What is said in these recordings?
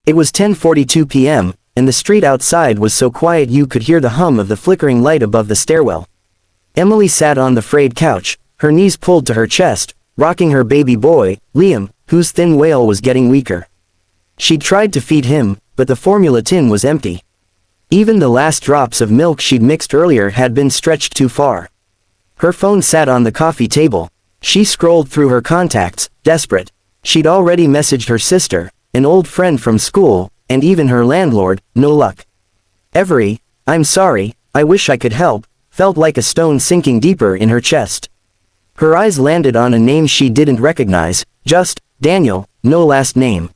It was 10:42 p.m., and the street outside was so quiet you could hear the hum of the flickering light above the stairwell. Emily sat on the frayed couch, her knees pulled to her chest, rocking her baby boy, Liam, whose thin wail was getting weaker. She'd tried to feed him, but the formula tin was empty. Even the last drops of milk she'd mixed earlier had been stretched too far. Her phone sat on the coffee table. She scrolled through her contacts, desperate. She'd already messaged her sister, an old friend from school, and even her landlord. No luck. Every, "I'm sorry, I wish I could help," felt like a stone sinking deeper in her chest. Her eyes landed on a name she didn't recognize, just Daniel, no last name.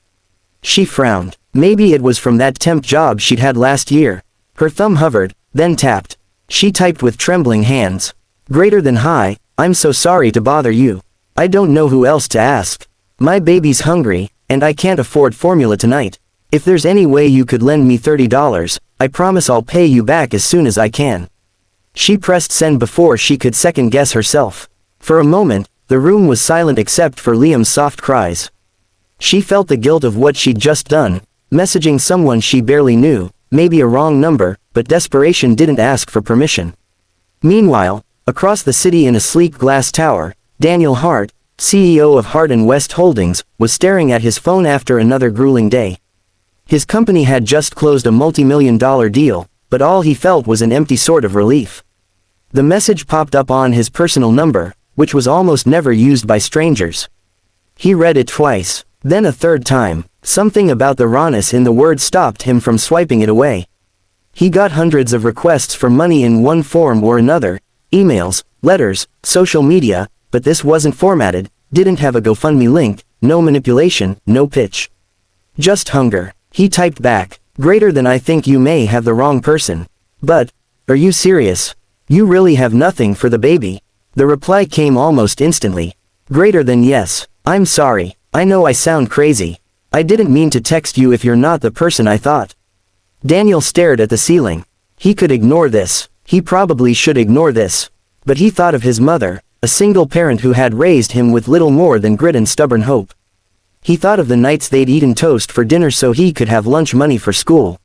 She frowned. Maybe it was from that temp job she'd had last year. Her thumb hovered, then tapped. She typed with trembling hands. Greater than hi, "I'm so sorry to bother you. I don't know who else to ask. My baby's hungry, and I can't afford formula tonight. If there's any way you could lend me $30, I promise I'll pay you back as soon as I can." She pressed send before she could second-guess herself. For a moment, the room was silent except for Liam's soft cries. She felt the guilt of what she'd just done, messaging someone she barely knew, maybe a wrong number, but desperation didn't ask for permission. Meanwhile, across the city in a sleek glass tower, Daniel Hart, CEO of Hart & West Holdings, was staring at his phone after another grueling day. His company had just closed a multi-million-dollar deal, but all he felt was an empty sort of relief. The message popped up on his personal number, which was almost never used by strangers. He read it twice, then a third time. Something about the rawness in the word stopped him from swiping it away. He got hundreds of requests for money in one form or another, emails, letters, social media, but this wasn't formatted, didn't have a GoFundMe link, no manipulation, no pitch. Just hunger. He typed back, "Greater than I think you may have the wrong person. But, are you serious? You really have nothing for the baby?" The reply came almost instantly. "Greater than yes. I'm sorry. I know I sound crazy. I didn't mean to text you if you're not the person I thought." Daniel stared at the ceiling. He could ignore this. He probably should ignore this. But he thought of his mother, a single parent who had raised him with little more than grit and stubborn hope. He thought of the nights they'd eaten toast for dinner so he could have lunch money for school.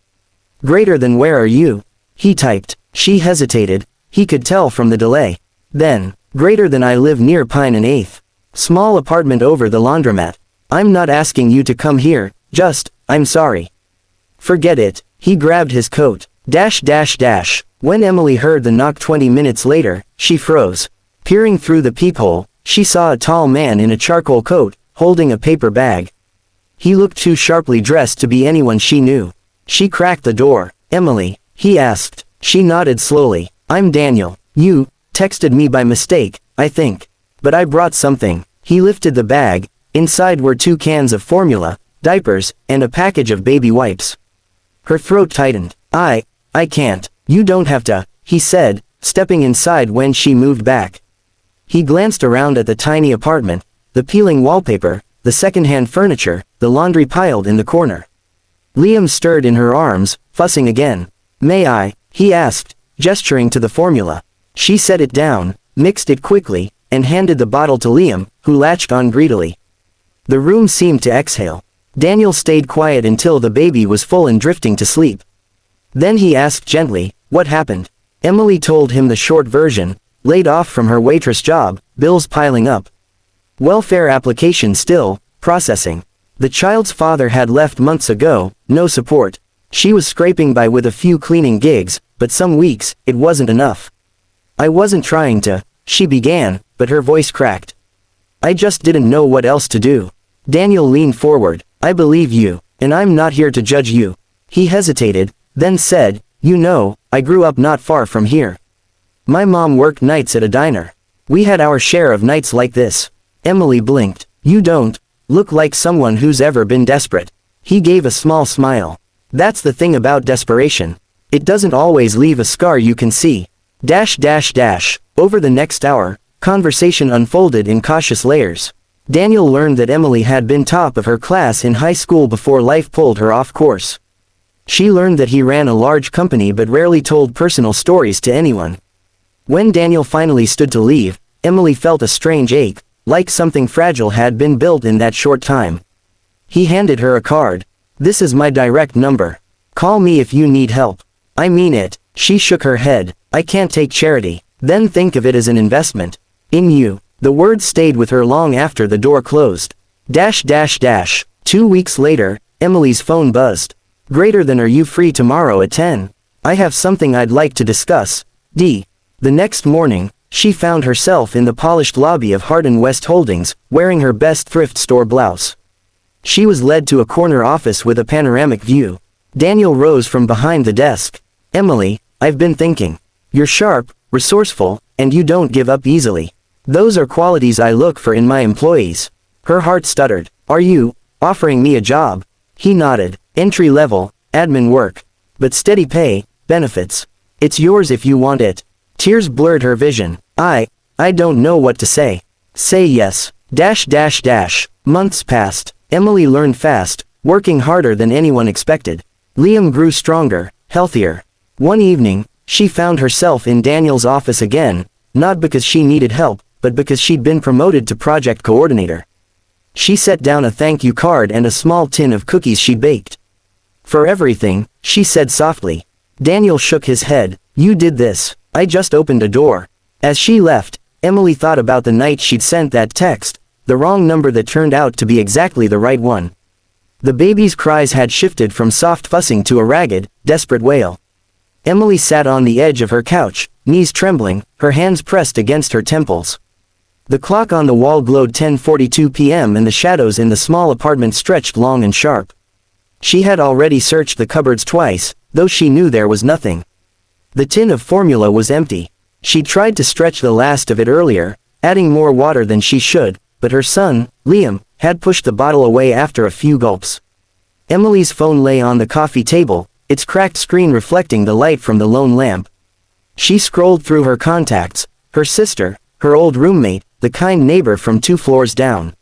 "Greater than where are you?" he typed. She hesitated. He could tell from the delay. Then, "Greater than I live near Pine and 8th. Small apartment over the laundromat. I'm not asking you to come here, just, I'm sorry." "Forget it." He grabbed his coat. When Emily heard the knock 20 minutes later, she froze. Peering through the peephole, she saw a tall man in a charcoal coat, holding a paper bag. He looked too sharply dressed to be anyone she knew. She cracked the door. "Emily?" he asked. She nodded slowly. "I'm Daniel. You texted me by mistake, I think. But I brought something." He lifted the bag. Inside were 2 cans of formula, diapers, and a package of baby wipes. Her throat tightened. I can't. You don't have to," he said, stepping inside when she moved back. He glanced around at the tiny apartment, the peeling wallpaper, the second-hand furniture, the laundry piled in the corner. Liam stirred in her arms, fussing again. "May I?" he asked, gesturing to the formula. She set it down, mixed it quickly, and handed the bottle to Liam, who latched on greedily. The room seemed to exhale. Daniel stayed quiet until the baby was full and drifting to sleep. Then he asked gently, "What happened?" Emily told him the short version, laid off from her waitress job, bills piling up. Welfare application still processing. The child's father had left months ago, no support. She was scraping by with a few cleaning gigs, but some weeks, it wasn't enough. "I wasn't trying to," she began, but her voice cracked. "I just didn't know what else to do." Daniel leaned forward. "I believe you, and I'm not here to judge you." He hesitated, then said, "You know, I grew up not far from here. My mom worked nights at a diner. We had our share of nights like this." Emily blinked. "You don't look like someone who's ever been desperate." He gave a small smile. "That's the thing about desperation. It doesn't always leave a scar you can see." Over the next hour, conversation unfolded in cautious layers. Daniel learned that Emily had been top of her class in high school before life pulled her off course. She learned that he ran a large company but rarely told personal stories to anyone. When Daniel finally stood to leave, Emily felt a strange ache, like something fragile had been built in that short time. He handed her a card. This is my direct number. Call me if you need help. I mean it. She shook her head. I can't take charity. Then think of it as an investment. In you. The words stayed with her long after the door closed. 2 weeks later, Emily's phone buzzed. Greater than, are you free tomorrow at 10? I have something I'd like to discuss. The next morning, she found herself in the polished lobby of Hart & West Holdings, wearing her best thrift store blouse. She was led to a corner office with a panoramic view. Daniel rose from behind the desk. Emily, I've been thinking. You're sharp, resourceful, and you don't give up easily. Those are qualities I look for in my employees. Her heart stuttered. Are you offering me a job? He nodded. Entry level, admin work. But steady pay, benefits. It's yours if you want it. Tears blurred her vision. I don't know what to say. Say yes. Months passed. Emily learned fast, working harder than anyone expected. Liam grew stronger, healthier. One evening, she found herself in Daniel's office again, not because she needed help, but because she'd been promoted to project coordinator. She set down a thank you card and a small tin of cookies she'd baked. For everything, she said softly. Daniel shook his head. You did this. I just opened a door. As she left, Emily thought about the night she'd sent that text, the wrong number that turned out to be exactly the right one. The baby's cries had shifted from soft fussing to a ragged, desperate wail. Emily sat on the edge of her couch, knees trembling, her hands pressed against her temples. The clock on the wall glowed 10:42 p.m. and the shadows in the small apartment stretched long and sharp. She had already searched the cupboards twice, though she knew there was nothing. The tin of formula was empty. She tried to stretch the last of it earlier, adding more water than she should, but her son, Liam, had pushed the bottle away after a few gulps. Emily's phone lay on the coffee table, its cracked screen reflecting the light from the lone lamp. She scrolled through her contacts, her sister, her old roommate, the kind neighbor from 2 floors down.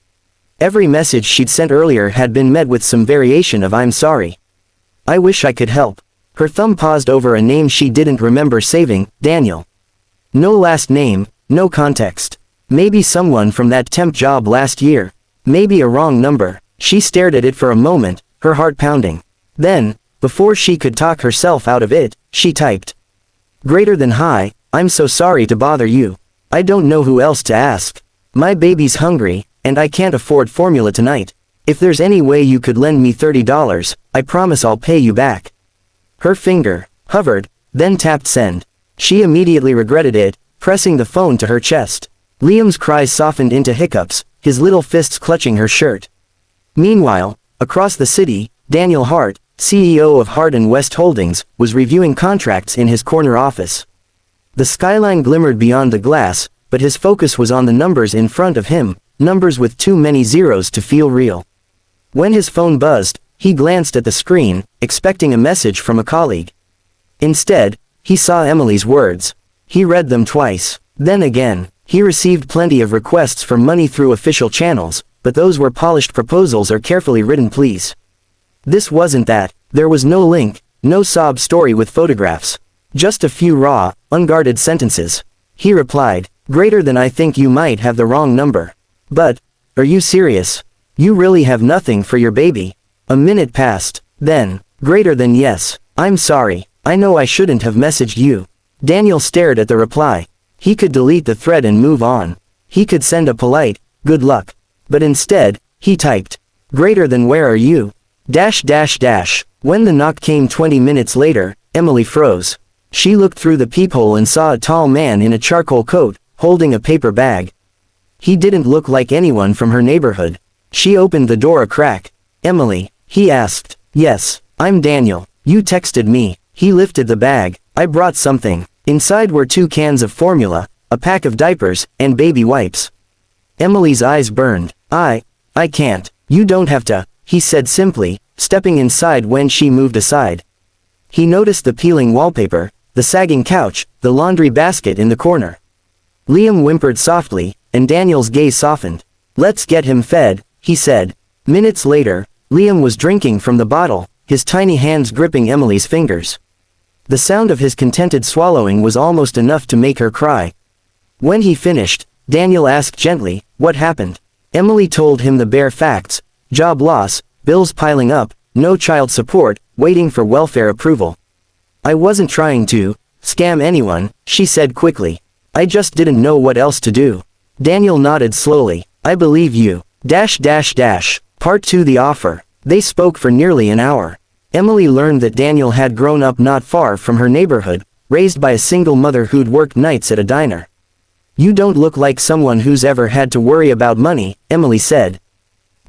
Every message she'd sent earlier had been met with some variation of "I'm sorry. I wish I could help." Her thumb paused over a name she didn't remember saving, Daniel. No last name, no context. Maybe someone from that temp job last year. Maybe a wrong number. She stared at it for a moment, her heart pounding. Then, before she could talk herself out of it, she typed. Greater than, hi, I'm so sorry to bother you. I don't know who else to ask. My baby's hungry, and I can't afford formula tonight. If there's any way you could lend me $30, I promise I'll pay you back. Her finger hovered, then tapped send. She immediately regretted it, pressing the phone to her chest. Liam's cries softened into hiccups, his little fists clutching her shirt. Meanwhile, across the city, Daniel Hart, CEO of Hart & West Holdings, was reviewing contracts in his corner office. The skyline glimmered beyond the glass, but his focus was on the numbers in front of him, numbers with too many zeros to feel real. When his phone buzzed, he glanced at the screen, expecting a message from a colleague. Instead, he saw Emily's words. He read them twice. Then again, he received plenty of requests for money through official channels, but those were polished proposals or carefully written pleas. This wasn't that. There was no link, no sob story with photographs. Just a few raw, unguarded sentences. He replied, greater than, I think you might have the wrong number. But, are you serious? You really have nothing for your baby? A minute passed. Then, greater than, yes, I'm sorry. I know I shouldn't have messaged you. Daniel stared at the reply. He could delete the thread and move on. He could send a polite, good luck. But instead, he typed, greater than, where are you? When the knock came 20 minutes later, Emily froze. She looked through the peephole and saw a tall man in a charcoal coat, holding a paper bag. He didn't look like anyone from her neighborhood. She opened the door a crack. Emily, he asked. Yes, I'm Daniel. You texted me. He lifted the bag. I brought something. Inside were 2 cans of formula, a pack of diapers, and baby wipes. Emily's eyes burned. I can't. You don't have to, he said simply, stepping inside when she moved aside. He noticed the peeling wallpaper, the sagging couch, the laundry basket in the corner. Liam whimpered softly, and Daniel's gaze softened. Let's get him fed, he said. Minutes later, Liam was drinking from the bottle, his tiny hands gripping Emily's fingers. The sound of his contented swallowing was almost enough to make her cry. When he finished, Daniel asked gently, what happened? Emily told him the bare facts, job loss, bills piling up, no child support, waiting for welfare approval. I wasn't trying to scam anyone, she said quickly. I just didn't know what else to do. Daniel nodded slowly. I believe you. Part 2 The offer. They spoke for nearly an hour. Emily learned that Daniel had grown up not far from her neighborhood, raised by a single mother who'd worked nights at a diner. You don't look like someone who's ever had to worry about money, Emily said.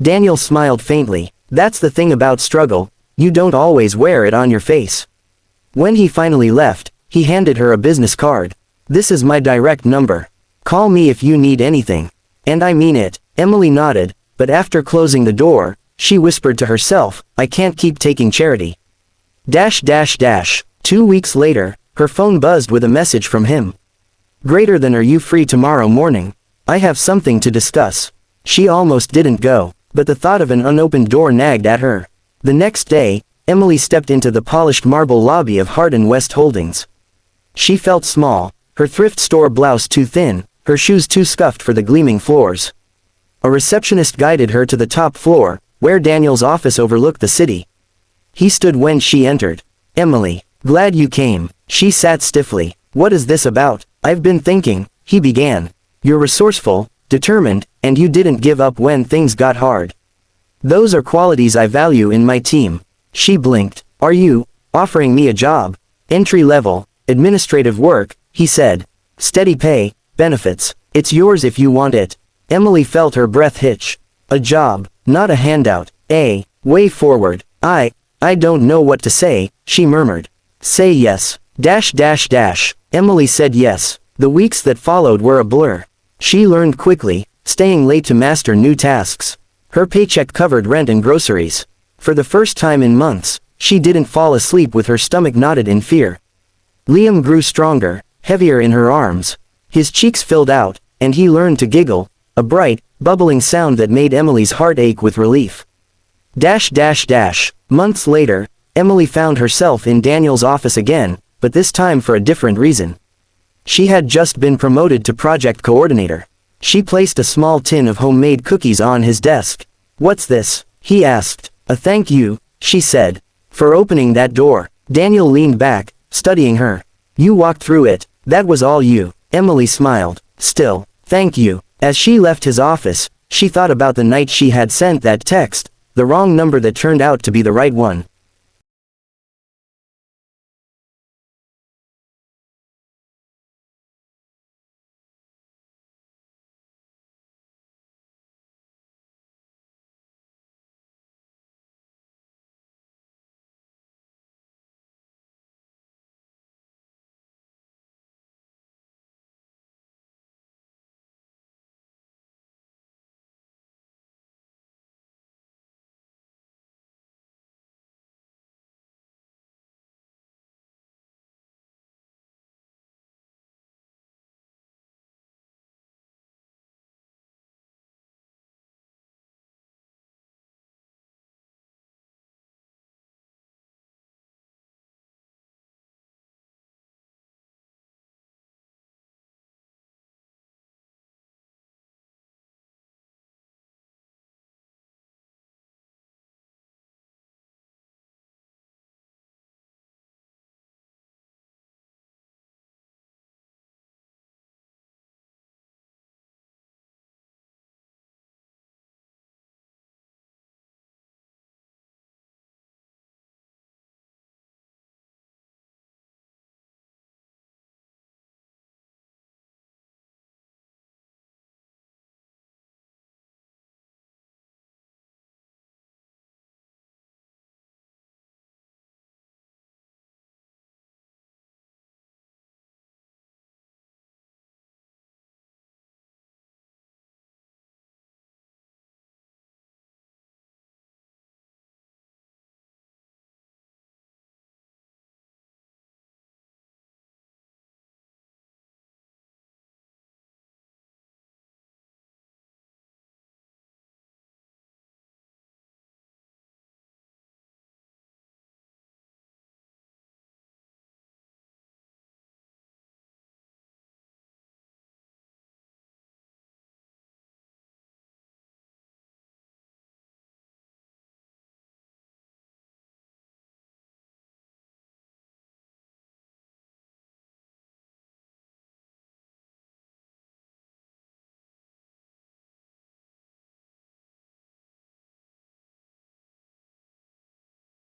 Daniel smiled faintly. That's the thing about struggle, you don't always wear it on your face. When he finally left, he handed her a business card. This is my direct number. Call me if you need anything. And I mean it. Emily nodded, but after closing the door, she whispered to herself, I can't keep taking charity. 2 weeks later, her phone buzzed with a message from him. Greater than, are you free tomorrow morning? I have something to discuss. She almost didn't go, but the thought of an unopened door nagged at her. The next day, Emily stepped into the polished marble lobby of Hart & West Holdings. She felt small, her thrift store blouse too thin, her shoes too scuffed for the gleaming floors. A receptionist guided her to the top floor, where Daniel's office overlooked the city. He stood when she entered. Emily, glad you came. She sat stiffly. What is this about? I've been thinking, he began. You're resourceful, determined, and you didn't give up when things got hard. Those are qualities I value in my team. She blinked. Are you offering me a job? Entry level, administrative work, he said. Steady pay, benefits. It's yours if you want it. Emily felt her breath hitch. A job, not a handout. A way forward. I don't know what to say, she murmured. Say yes. Emily said yes. The weeks that followed were a blur. She learned quickly, staying late to master new tasks. Her paycheck covered rent and groceries. For the first time in months, she didn't fall asleep with her stomach knotted in fear. Liam grew stronger, heavier in her arms. His cheeks filled out, and he learned to giggle, a bright, bubbling sound that made Emily's heart ache with relief. Months later, Emily found herself in Daniel's office again, but this time for a different reason. She had just been promoted to project coordinator. She placed a small tin of homemade cookies on his desk. What's this? He asked. A thank you, she said, for opening that door. Daniel leaned back, studying her. You walked through it, that was all you. Emily smiled. Still, thank you. As she left his office, she thought about the night she had sent that text, the wrong number that turned out to be the right one.